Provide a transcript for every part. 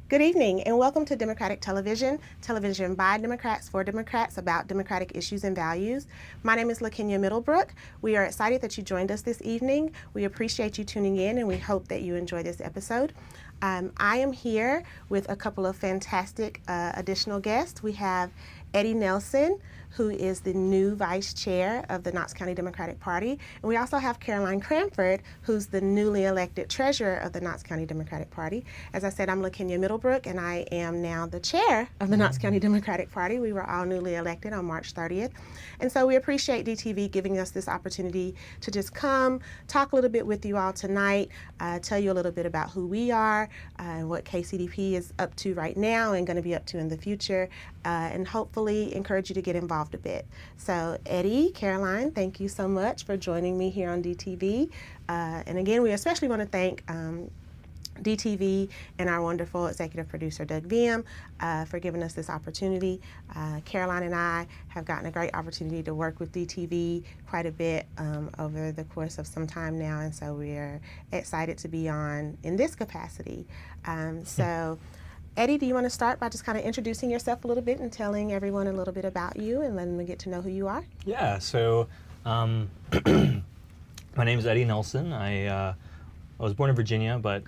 Good evening and welcome to Democratic Television, television by Democrats for Democrats about democratic issues and values. My name is LaKenya Middlebrook. We are excited that you joined us this evening. We appreciate you tuning in and we hope that you enjoy this episode. I am here with a couple of fantastic additional guests. We have Eddie Nelson, who is the new vice chair of the Knox County Democratic Party. And we also have Caroline Cranford, who's the newly elected treasurer of the Knox County Democratic Party. As I said, I'm LaKenya Middlebrook, and I am now the chair of the Knox County Democratic Party. We were all newly elected on March 30th. And so we appreciate DTV giving us this opportunity to just come, talk a little bit with you all tonight, tell you a little bit about who we are, and what KCDP is up to right now and going to be up to in the future, and hopefully encourage you to get involved a bit. So Eddie, Caroline, thank you so much for joining me here on DTV. And again, we especially want to thank DTV and our wonderful executive producer, Doug Viem, for giving us this opportunity. Caroline and I have gotten a great opportunity to work with DTV quite a bit over the course of some time now, and so we're excited to be on in this capacity. Eddie, do you want to start by just kind of introducing yourself a little bit and telling everyone a little bit about you and letting them get to know who you are? Yeah, so my name is Eddie Nelson. I was born in Virginia, but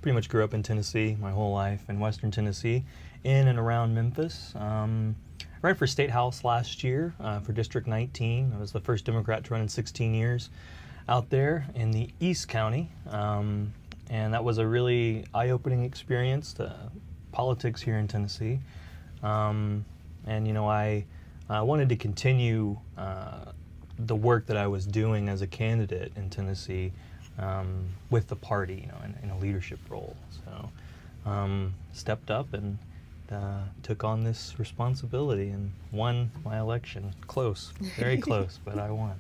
pretty much grew up in Tennessee my whole life, in Western Tennessee, in and around Memphis. Ran for State House last year for District 19. I was the first Democrat to run in 16 years out there in the East County. And that was a really eye-opening experience to politics here in Tennessee. And, you know, I wanted to continue the work that I was doing as a candidate in Tennessee with the party, you know, in a leadership role. So stepped up and took on this responsibility and won my election. Close, very close, but I won.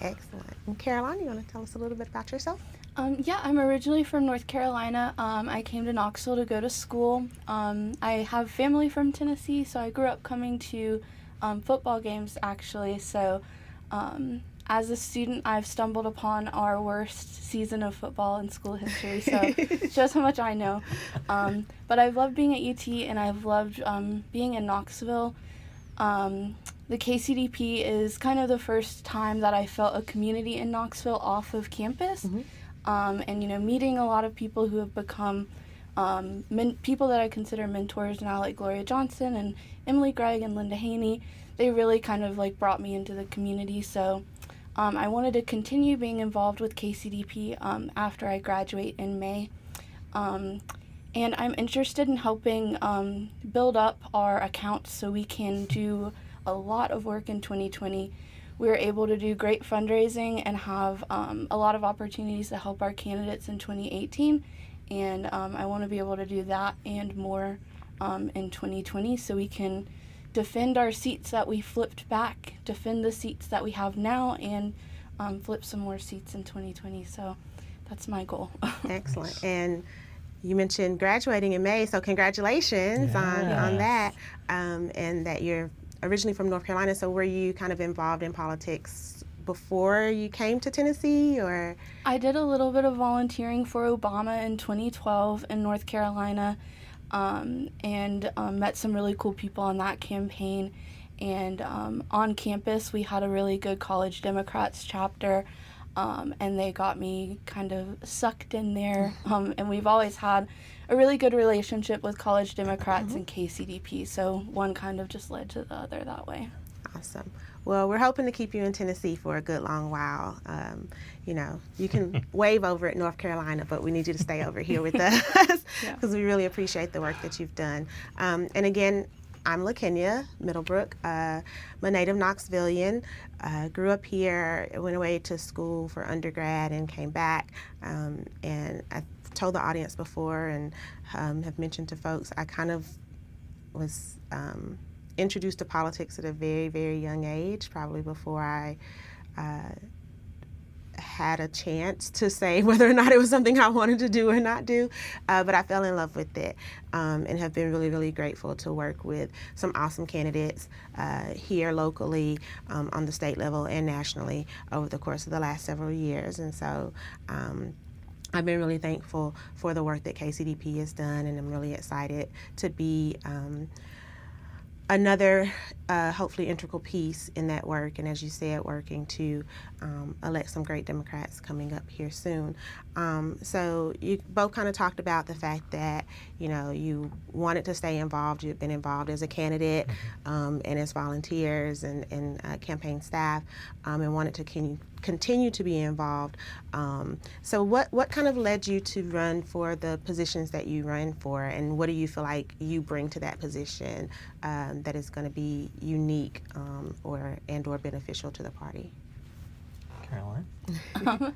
Excellent. And Caroline, you want to tell us a little bit about yourself? Yeah, I'm originally from North Carolina. I came to Knoxville to go to school. I have family from Tennessee, so I grew up coming to football games, actually. So as a student, I've stumbled upon our worst season of football in school history, so shows how much I know. But I've loved being at UT, and I've loved being in Knoxville. The KCDP is kind of the first time that I felt a community in Knoxville off of campus. Mm-hmm. And, you know, meeting a lot of people who have become people that I consider mentors now, like Gloria Johnson and Emily Gregg and Linda Haney. They really kind of like brought me into the community. So I wanted to continue being involved with KCDP after I graduate in May. And I'm interested in helping build up our accounts so we can do a lot of work in 2020. We were able to do great fundraising and have a lot of opportunities to help our candidates in 2018. And I want to be able to do that and more in 2020 so we can defend our seats that we flipped back, defend the seats that we have now, and flip some more seats in 2020. So that's my goal. Excellent. And you mentioned graduating in May, so congratulations on that, and that you're originally from North Carolina. So were you kind of involved in politics before you came to Tennessee, or? I did a little bit of volunteering for Obama in 2012 in North Carolina, and met some really cool people on that campaign. And on campus, we had a really good College Democrats chapter, and they got me kind of sucked in there. And we've always had a really good relationship with College Democrats and KCDP, so one kind of just led to the other that way. Awesome. Well, we're hoping to keep you in Tennessee for a good long while. You know, you can wave over at North Carolina, but we need you to stay over here with us because we really appreciate the work that you've done. And again, I'm LaKenya Middlebrook. I'm a native Knoxvillian. Grew up here, went away to school for undergrad and came back. And I told the audience before and have mentioned to folks, I kind of was introduced to politics at a very, very young age, probably before I had a chance to say whether or not it was something I wanted to do or not do, but I fell in love with it and have been really, really grateful to work with some awesome candidates here locally, on the state level and nationally over the course of the last several years. And so I've been really thankful for the work that KCDP has done, and I'm really excited to be another hopefully integral piece in that work, and as you said, working to elect some great Democrats coming up here soon. So you both kind of talked about the fact that you wanted to stay involved. You've been involved as a candidate and as volunteers and campaign staff, and wanted to continue to be involved. So what kind of led you to run for the positions that you run for, and what do you feel like you bring to that position that is going to be unique or beneficial to the party? Caroline?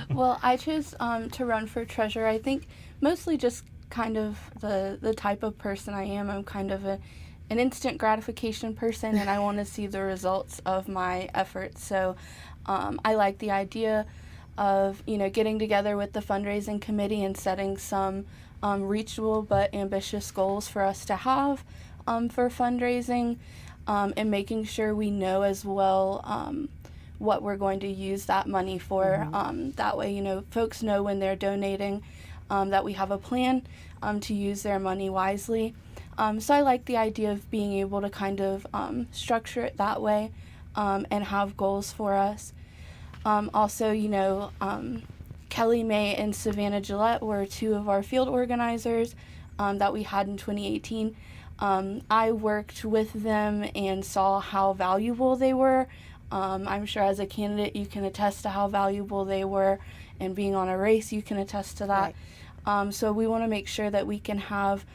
Well, I chose to run for treasurer. I think mostly just kind of the type of person I am. I'm kind of an instant gratification person, and I want to see the results of my efforts. So I like the idea of getting together with the fundraising committee and setting some reachable but ambitious goals for us to have for fundraising, and making sure we know as well what we're going to use that money for. That way, folks know when they're donating that we have a plan to use their money wisely. So I like the idea of being able to kind of structure it that way and have goals for us. Also, Kelly May and Savannah Gillette were two of our field organizers that we had in 2018. I worked with them and saw how valuable they were. I'm sure as a candidate you can attest to how valuable they were, and being on a race you can attest to that. Right. So we want to make sure that we can have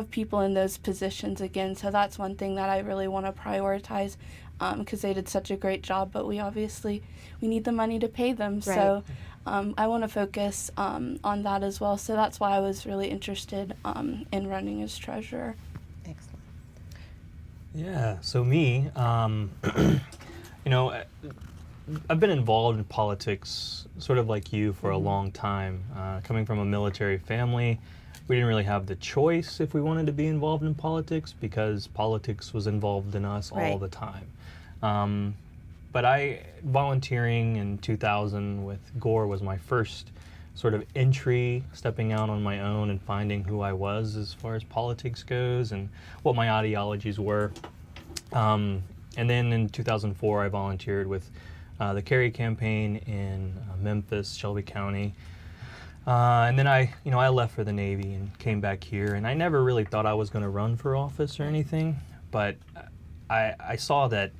people in those positions again. So that's one thing that I really want to prioritize, because they did such a great job, but we need the money to pay them. Right. So I want to focus on that as well. So that's why I was really interested in running as treasurer. Excellent. Yeah, so me, I've been involved in politics sort of like you for a long time. Coming from a military family, we didn't really have the choice if we wanted to be involved in politics, because politics was involved in us all the time. But volunteering in 2000 with Gore was my first sort of entry, stepping out on my own and finding who I was as far as politics goes and what my ideologies were. And then in 2004, I volunteered with the Kerry campaign in Memphis, Shelby County. And then I left for the Navy and came back here, and I never really thought I was going to run for office or anything, but I saw that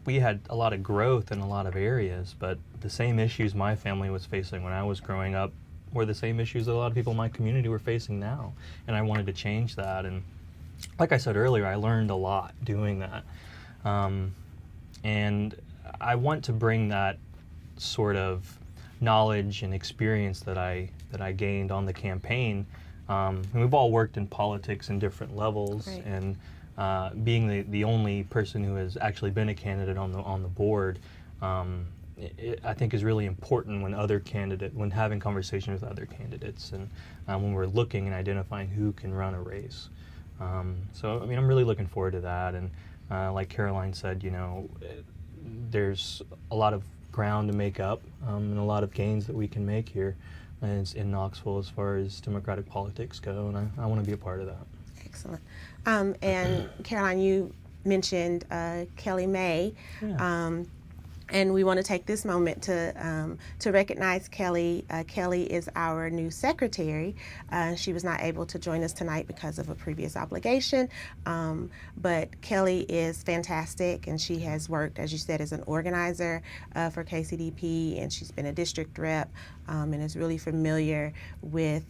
we had a lot of growth in a lot of areas, but the same issues my family was facing when I was growing up were the same issues that a lot of people in my community were facing now, and I wanted to change that. And like I said earlier, I learned a lot doing that, and I want to bring that sort of knowledge and experience that I gained on the campaign. And we've all worked in politics in different levels, and being the only person who has actually been a candidate on the board, I think is really important when having conversations with other candidates, and when we're looking and identifying who can run a race. So I'm really looking forward to that, and like Caroline said, there's a lot of ground to make up, and a lot of gains that we can make here in Knoxville as far as Democratic politics go, and I want to be a part of that. Excellent. And Caroline, you mentioned Kelly May. Yeah. And we want to take this moment to recognize Kelly. Kelly is our new secretary. She was not able to join us tonight because of a previous obligation, but Kelly is fantastic, and she has worked, as you said, as an organizer for KCDP, and she's been a district rep, and is really familiar with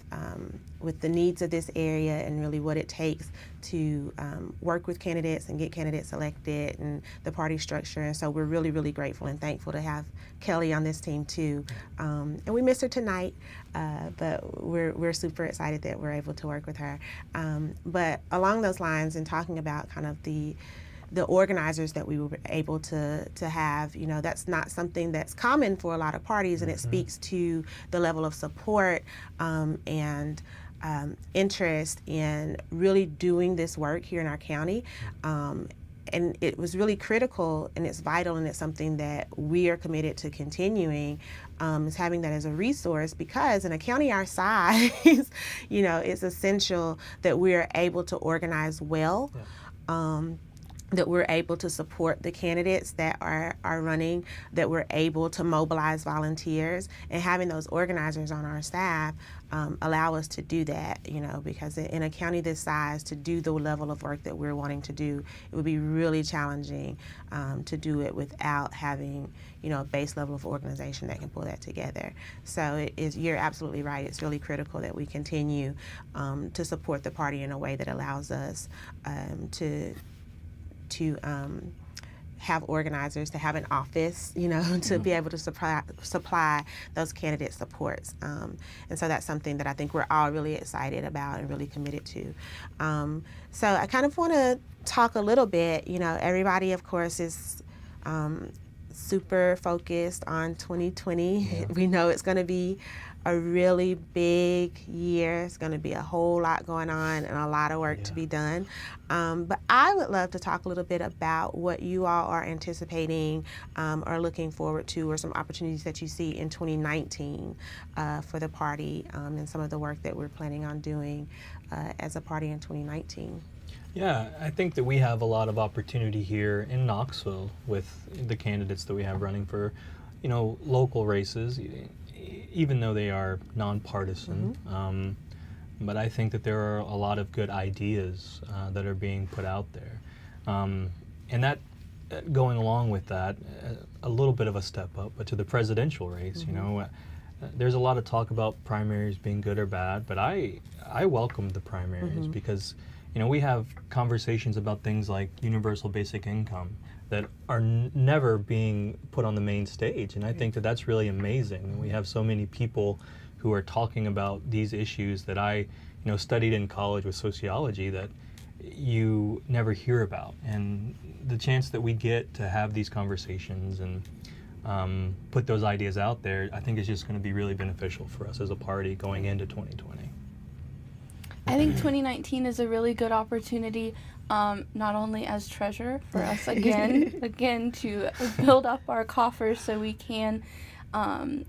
the needs of this area and really what it takes to work with candidates and get candidates elected and the party structure. And so we're really, really grateful and thankful to have Kelly on this team too. And we miss her tonight, but we're super excited that we're able to work with her. But along those lines, and talking about kind of the organizers that we were able to have, that's not something that's common for a lot of parties, and it speaks to the level of support and interest in really doing this work here in our county. and it was really critical, and it's vital, and it's something that we are committed to continuing, is having that as a resource, because in a county our size, it's essential that we're able to organize well. Yeah. That we're able to support the candidates that are running, that we're able to mobilize volunteers, and having those organizers on our staff allow us to do that, because in a county this size, to do the level of work that we're wanting to do, it would be really challenging to do it without having, a base level of organization that can pull that together. So you're absolutely right. It's really critical that we continue to support the party in a way that allows us to have organizers, to have an office, to be able to supply those candidate supports. And so that's something that I think we're all really excited about and really committed to. So I kind of want to talk a little bit, everybody, of course, is super focused on 2020. Yeah. We know it's going to be a really big year. It's going to be a whole lot going on and a lot of work to be done. But I would love to talk a little bit about what you all are anticipating or looking forward to, or some opportunities that you see in 2019 for the party, and some of the work that we're planning on doing as a party in 2019. Yeah, I think that we have a lot of opportunity here in Knoxville with the candidates that we have running for, local races, even though they are nonpartisan. Mm-hmm. But I think that there are a lot of good ideas that are being put out there. And that, going along with that, a little bit of a step up, but to the presidential race, mm-hmm. There's a lot of talk about primaries being good or bad, but I welcome the primaries, mm-hmm. because we have conversations about things like universal basic income that are never being put on the main stage, and I think that that's really amazing. We have so many people who are talking about these issues that I studied in college with sociology that you never hear about, and the chance that we get to have these conversations and put those ideas out there, I think is just going to be really beneficial for us as a party going into 2020. I think 2019 is a really good opportunity, not only as treasurer for us again to build up our coffers so we can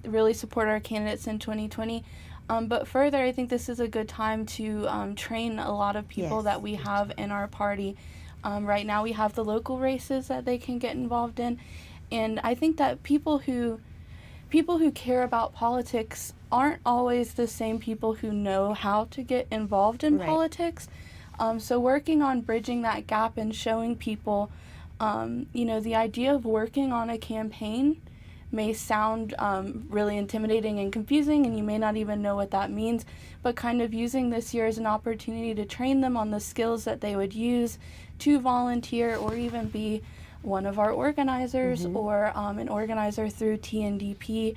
really support our candidates in 2020. But further, I think this is a good time to train a lot of people that we have in our party. Right now we have the local races that they can get involved in, and I think that people who care about politics aren't always the same people who know how to get involved in politics. So working on bridging that gap and showing people, the idea of working on a campaign may sound really intimidating and confusing, and you may not even know what that means, but kind of using this year as an opportunity to train them on the skills that they would use to volunteer or even be one of our organizers, mm-hmm. or an organizer through TNDP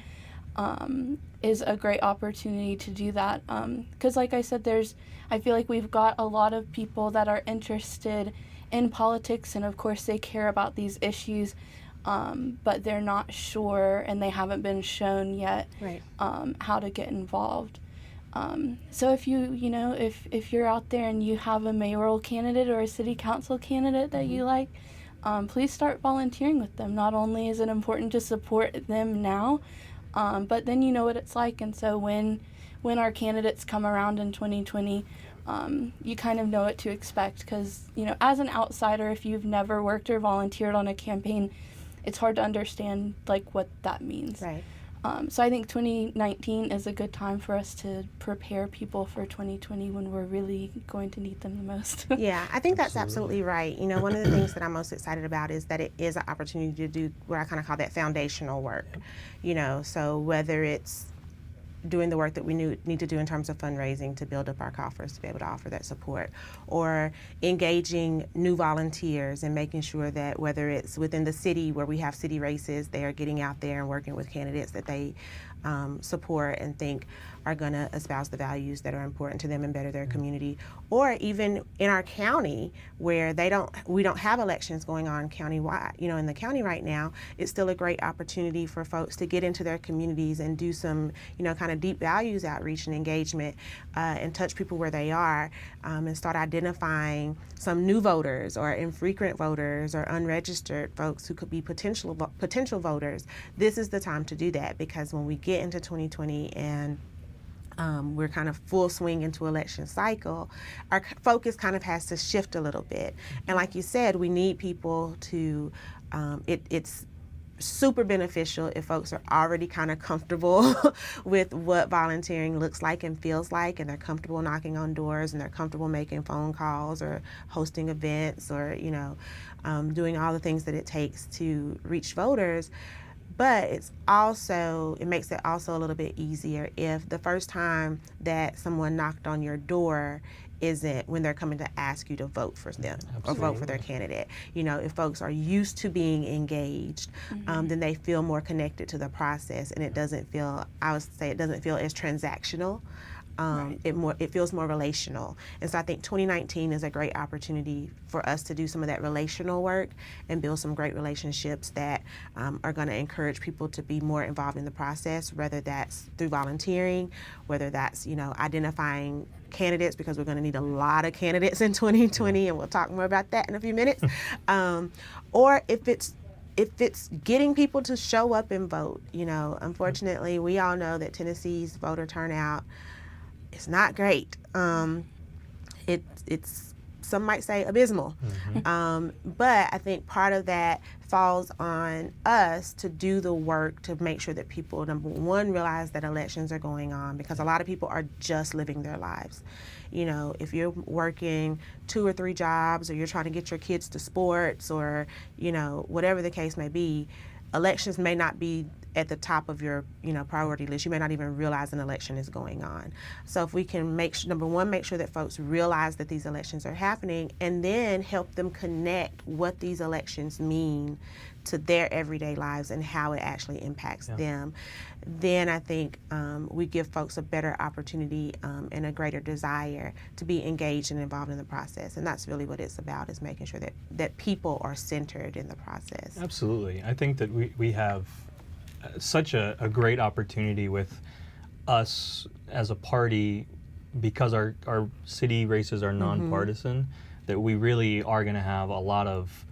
is a great opportunity to do that. Because like I said, I feel like we've got a lot of people that are interested in politics, and of course they care about these issues, but they're not sure and they haven't been shown yet how to get involved. So if if you're out there and you have a mayoral candidate or a city council candidate that mm-hmm. you like, please start volunteering with them. Not only is it important to support them now, but then you know what it's like, and so when our candidates come around in 2020, you kind of know what to expect, because as an outsider, if you've never worked or volunteered on a campaign, it's hard to understand what that means. Right. So I think 2019 is a good time for us to prepare people for 2020 when we're really going to need them the most. Yeah, I think that's absolutely right. One of the things that I'm most excited about is that it is an opportunity to do what I kind of call that foundational work. So whether it's doing the work that we need to do in terms of fundraising to build up our coffers to be able to offer that support, or engaging new volunteers and making sure that whether it's within the city where we have city races, they are getting out there and working with candidates that they support and think are going to espouse the values that are important to them and better their community. Or even in our county where we don't have elections going on countywide, in the county right now, it's still a great opportunity for folks to get into their communities and do some, kind of deep values outreach and engagement and touch people where they are and start identifying some new voters or infrequent voters or unregistered folks who could be potential voters. This is the time to do that, because when we get into 2020 and we're kind of full swing into election cycle, our focus kind of has to shift a little bit. And like you said, we need people to, it's super beneficial if folks are already kind of comfortable with what volunteering looks like and feels like, and they're comfortable knocking on doors and they're comfortable making phone calls or hosting events or, doing all the things that it takes to reach voters. But it makes it also a little bit easier if the first time that someone knocked on your door isn't when they're coming to ask you to vote for them. Absolutely. Or vote for their candidate. If folks are used to being engaged, then they feel more connected to the process, and it doesn't feel as transactional. Right. It feels more relational. And so I think 2019 is a great opportunity for us to do some of that relational work and build some great relationships that are going to encourage people to be more involved in the process, whether that's through volunteering, whether that's, identifying candidates, because we're going to need a lot of candidates in 2020, and we'll talk more about that in a few minutes. Or if it's getting people to show up and vote. Unfortunately, we all know that Tennessee's voter turnout is not great. It's some might say abysmal. But I think part of that falls on us to do the work to make sure that people, number one, realize that elections are going on, because a lot of people are just living their lives. If you're working 2 or 3 jobs, or you're trying to get your kids to sports, or, whatever the case may be, elections may not be at the top of your, priority list. You may not even realize an election is going on. So if we can number one, make sure that folks realize that these elections are happening, and then help them connect what these elections mean to their everyday lives and how it actually impacts them, then I think we give folks a better opportunity and a greater desire to be engaged and involved in the process. And that's really what it's about, is making sure that people are centered in the process. Absolutely. I think that we have such a great opportunity with us as a party, because our city races are nonpartisan, that we really are going to have a lot of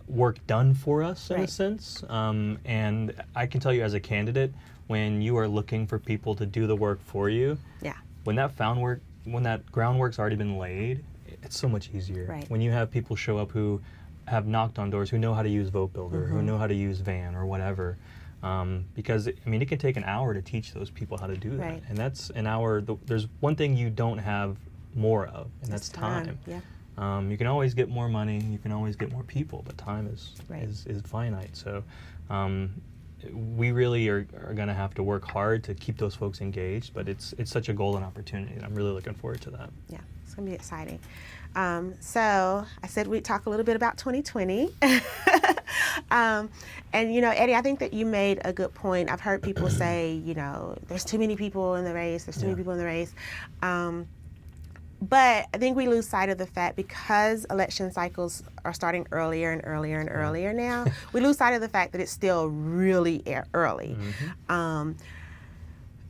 work done for us in a sense. And I can tell you, as a candidate, when you are looking for people to do the work for you, when that groundwork's already been laid, it's so much easier. Right. When you have people show up who have knocked on doors, who know how to use Vote Builder, who know how to use Van or whatever, because it can take an hour to teach those people how to do that. Right. And that's an hour. There's one thing you don't have more of, and that's time. Yeah. You can always get more money, you can always get more people, but time is finite. So we really are going to have to work hard to keep those folks engaged, but it's such a golden opportunity, and I'm really looking forward to that. Yeah, it's going to be exciting. So I said we'd talk a little bit about 2020. And, Eddie, I think that you made a good point. I've heard people say, there's too many people in the race, But I think we lose sight of the fact, because election cycles are starting earlier and earlier and earlier now, we lose sight of the fact that it's still really early. But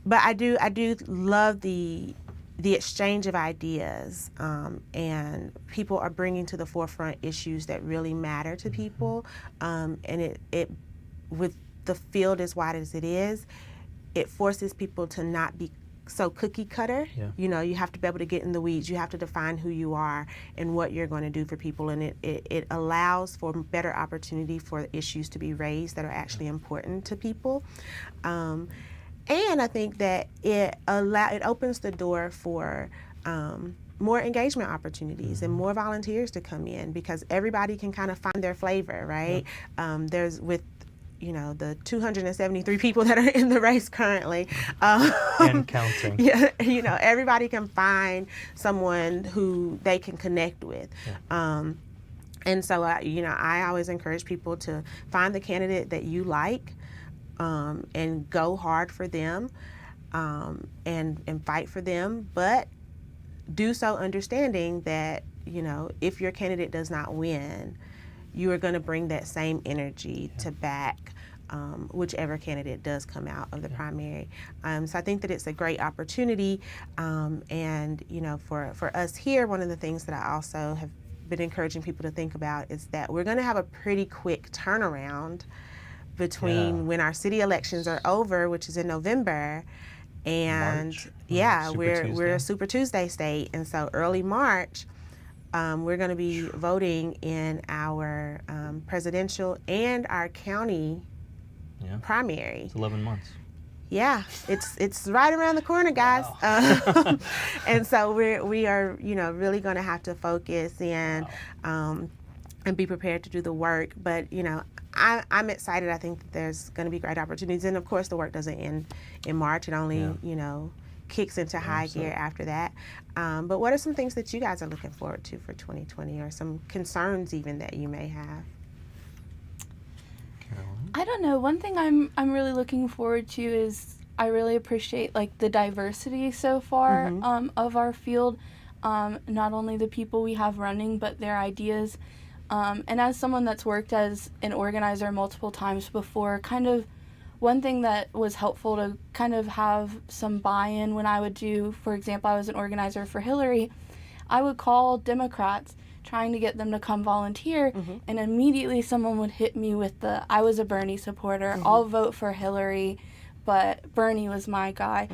I do love the exchange of ideas, and people are bringing to the forefront issues that really matter to people. And it with the field as wide as it is, it forces people to not be so cookie cutter. You have to be able to get in the weeds. You have to define who you are and what you're going to do for people, and it allows for better opportunity for issues to be raised that are actually important to people. And I think that it opens the door for more engagement opportunities and more volunteers to come in, because everybody can kind of find their flavor, right? There's with the 273 people that are in the race currently. And counting. Everybody can find someone who they can connect with. And so, I always encourage people to find the candidate that you like, and go hard for them, and fight for them, but do so understanding that, if your candidate does not win, you are going to bring that same energy to back whichever candidate does come out of the primary. So I think that it's a great opportunity. And, for us here, one of the things that I also have been encouraging people to think about is that we're going to have a pretty quick turnaround between when our city elections are over, which is in November, and March. we're a Super Tuesday state, and so early March, we're going to be voting in our presidential and our county primary. It's 11 months. Yeah, it's right around the corner, guys. Wow. And so we are really going to have to focus and be prepared to do the work. But I'm excited. I think that there's going to be great opportunities, and of course the work doesn't end in March. It only kicks into high gear after that. But what are some things that you guys are looking forward to for 2020, or some concerns even that you may have? Caroline? I don't know. One thing I'm really looking forward to is I really appreciate the diversity so far of our field. Not only the people we have running, but their ideas. And as someone that's worked as an organizer multiple times before, kind of one thing that was helpful to kind of have some buy-in when I would do, for example, I was an organizer for Hillary, I would call Democrats trying to get them to come volunteer, and immediately someone would hit me with I was a Bernie supporter, I'll vote for Hillary, but Bernie was my guy.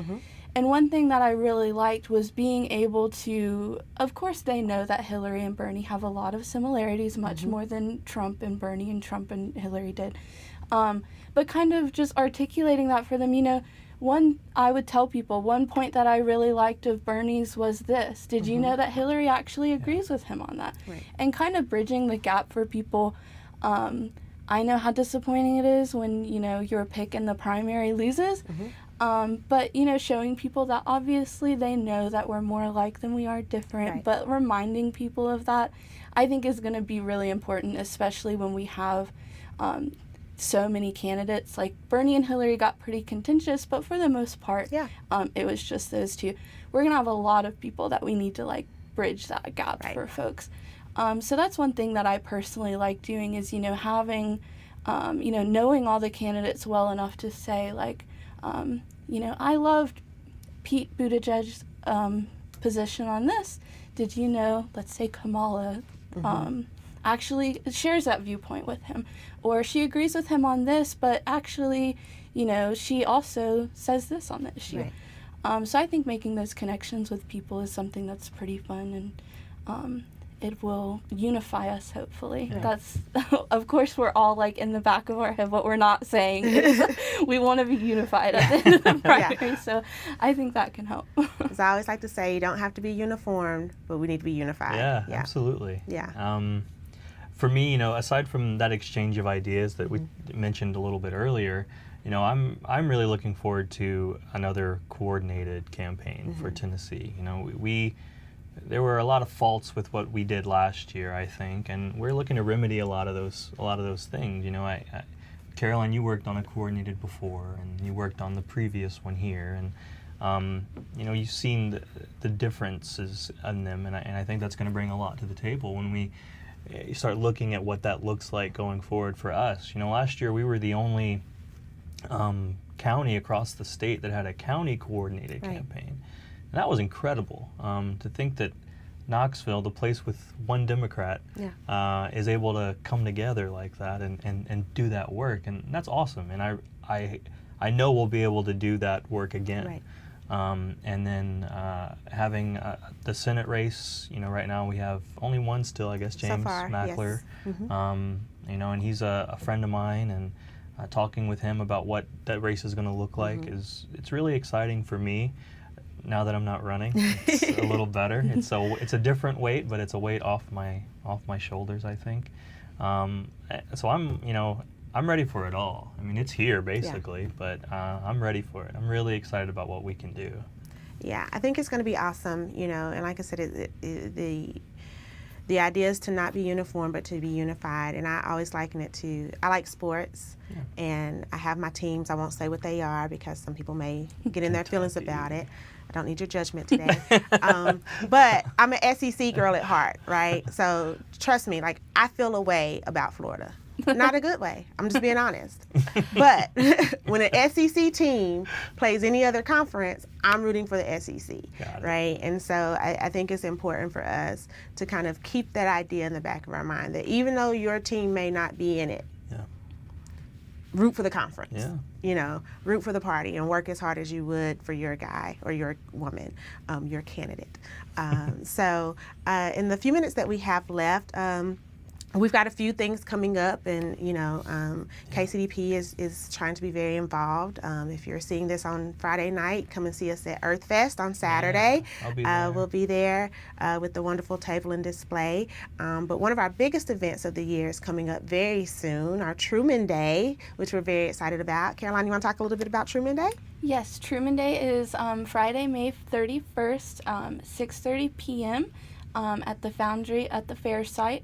And one thing that I really liked was being able to, of course they know that Hillary and Bernie have a lot of similarities, much more than Trump and Bernie and Trump and Hillary did. But kind of just articulating that for them, I would tell people, one point that I really liked of Bernie's was this. Did you know that Hillary actually agrees with him on that? Right. And kind of bridging the gap for people. I know how disappointing it is when, your pick in the primary loses. But, showing people that obviously they know that we're more alike than we are different, but reminding people of that, I think is going to be really important, especially when we have so many candidates. Like Bernie and Hillary got pretty contentious, but for the most part, it was just those two. We're going to have a lot of people that we need to bridge that gap for folks. So that's one thing that I personally like doing is, having, knowing all the candidates well enough to say I loved Pete Buttigieg's position on this. Did you know, let's say Kamala actually shares that viewpoint with him, or she agrees with him on this, but actually, she also says this on the issue. Right. So I think making those connections with people is something that's pretty fun, and it will unify us, hopefully. Yeah. That's, of course, we're all in the back of our head. What we're not saying is we want to be unified at the end of the primary. So I think that can help. As I always like to say, you don't have to be uniformed, but we need to be unified. Yeah. Absolutely. Yeah. For me, aside from that exchange of ideas that we mentioned a little bit earlier, I'm really looking forward to another coordinated campaign for Tennessee. There were a lot of faults with what we did last year, I think, and we're looking to remedy a lot of those things. Caroline, you worked on a coordinated before, and you worked on the previous one here, and you've seen the differences in them, and I think that's going to bring a lot to the table when we start looking at what that looks like going forward for us. Last year we were the only county across the state that had a county coordinated campaign. And that was incredible, to think that Knoxville, the place with one Democrat, is able to come together like that and do that work. And that's awesome. And I know we'll be able to do that work again. Right. And then having the Senate race, right now we have only one still, I guess, James Mackler. Yes. And he's a friend of mine, and talking with him about what that race is going to look like it's really exciting for me. Now that I'm not running, it's a little better. It's a different weight, but it's a weight off my shoulders, I think. So I'm ready for it all. I mean, it's here basically, but I'm ready for it. I'm really excited about what we can do. Yeah, I think it's going to be awesome. And like I said, the the idea is to not be uniform, but to be unified. And I always liken it to, I like sports, and I have my teams. I won't say what they are because some people may get in their feelings about it. I don't need your judgment today. But I'm an SEC girl at heart, right? So trust me, like, I feel a way about Florida. Not a good way. I'm just being honest. But when an SEC team plays any other conference, I'm rooting for the SEC, right? And so I think it's important for us to kind of keep that idea in the back of our mind that even though your team may not be in it, root for the conference. Yeah. You know, root for the party and work as hard as you would for your guy or your woman, your candidate. So in the few minutes that we have left, we've got a few things coming up, and you know, KCDP is trying to be very involved. If you're seeing this on Friday night, come and see us at Earth Fest on Saturday. Yeah, I'll be there. We'll be there with the wonderful table and display. But one of our biggest events of the year is coming up very soon, our Truman Day, which we're very excited about. Caroline, you want to talk a little bit about Truman Day? Yes, Truman Day is Friday, May 31st, 6:30 p.m. At the Foundry at the fair site.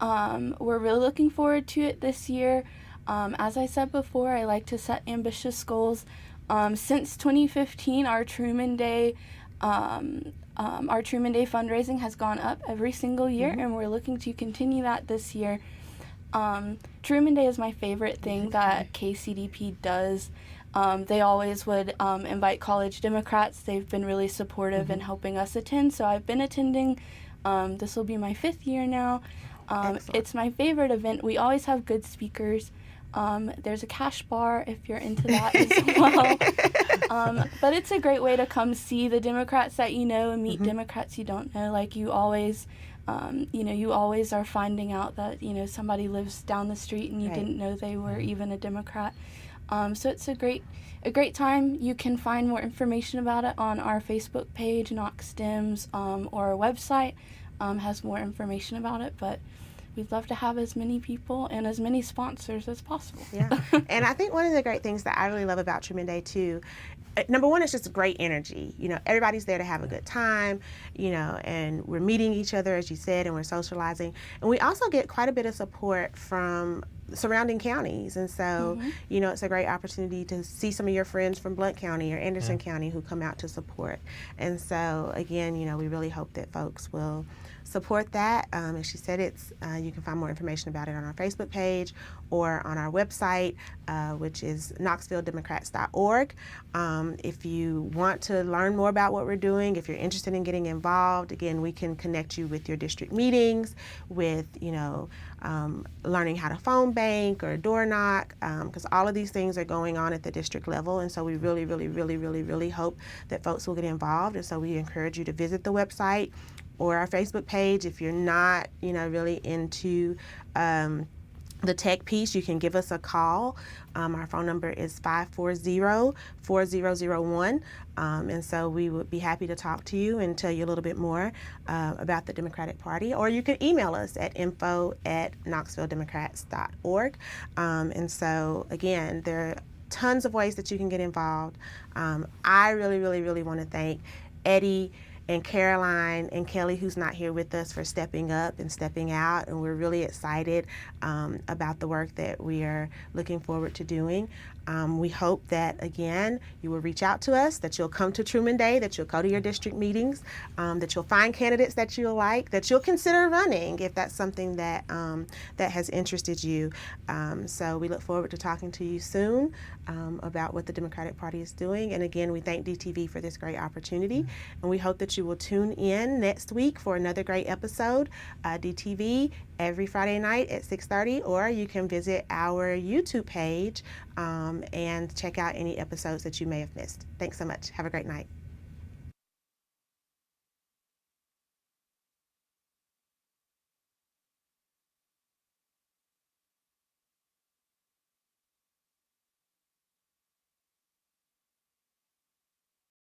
We're really looking forward to it this year. As I said before, I like to set ambitious goals. Since 2015, our Truman Day fundraising has gone up every single year, and we're looking to continue that this year. Truman Day is my favorite thing that KCDP does. They always would invite college Democrats. They've been really supportive in helping us attend, so I've been attending. This will be my 5th year now. It's my favorite event. We always have good speakers. There's a cash bar if you're into that as well. But it's a great way to come see the Democrats that you know and meet Democrats you don't know. Like you always are finding out that, you know, somebody lives down the street and you didn't know they were even a Democrat. So it's a great time. You can find more information about it on our Facebook page, Knox Dems, or our website has more information about it. But we'd love to have as many people and as many sponsors as possible. Yeah, and I think one of the great things that I really love about Truman Day too, number one, it's just great energy. You know, everybody's there to have a good time, you know, and we're meeting each other, as you said, and we're socializing. And we also get quite a bit of support from surrounding counties. And so, you know, it's a great opportunity to see some of your friends from Blount County or Anderson County who come out to support. And so, again, you know, we really hope that folks will support that. As she said, you can find more information about it on our Facebook page or on our website, which is knoxvilledemocrats.org. If you want to learn more about what we're doing, if you're interested in getting involved, again, we can connect you with your district meetings, with, you know, learning how to phone bank or door knock, because all of these things are going on at the district level. And so we really, really, really, really, really hope that folks will get involved. And so we encourage you to visit the website or our Facebook page. If you're not, you know, really into the tech piece, you can give us a call. Our phone number is 540-4001. And so we would be happy to talk to you and tell you a little bit more about the Democratic Party. Or you can email us at info@knoxvilledemocrats.org. And so, again, there are tons of ways that you can get involved. I really, really, really want to thank Eddie and Caroline and Kelly, who's not here with us, for stepping up and stepping out. And we're really excited about the work that we are looking forward to doing. We hope that, again, you will reach out to us, that you'll come to Truman Day, that you'll go to your district meetings, that you'll find candidates that you'll like, that you'll consider running if that's something that that has interested you. So we look forward to talking to you soon about what the Democratic Party is doing. And again, we thank DTV for this great opportunity. And we hope that you will tune in next week for another great episode. DTV every Friday night at 6:30, or you can visit our YouTube page and check out any episodes that you may have missed. Thanks so much. Have a great night.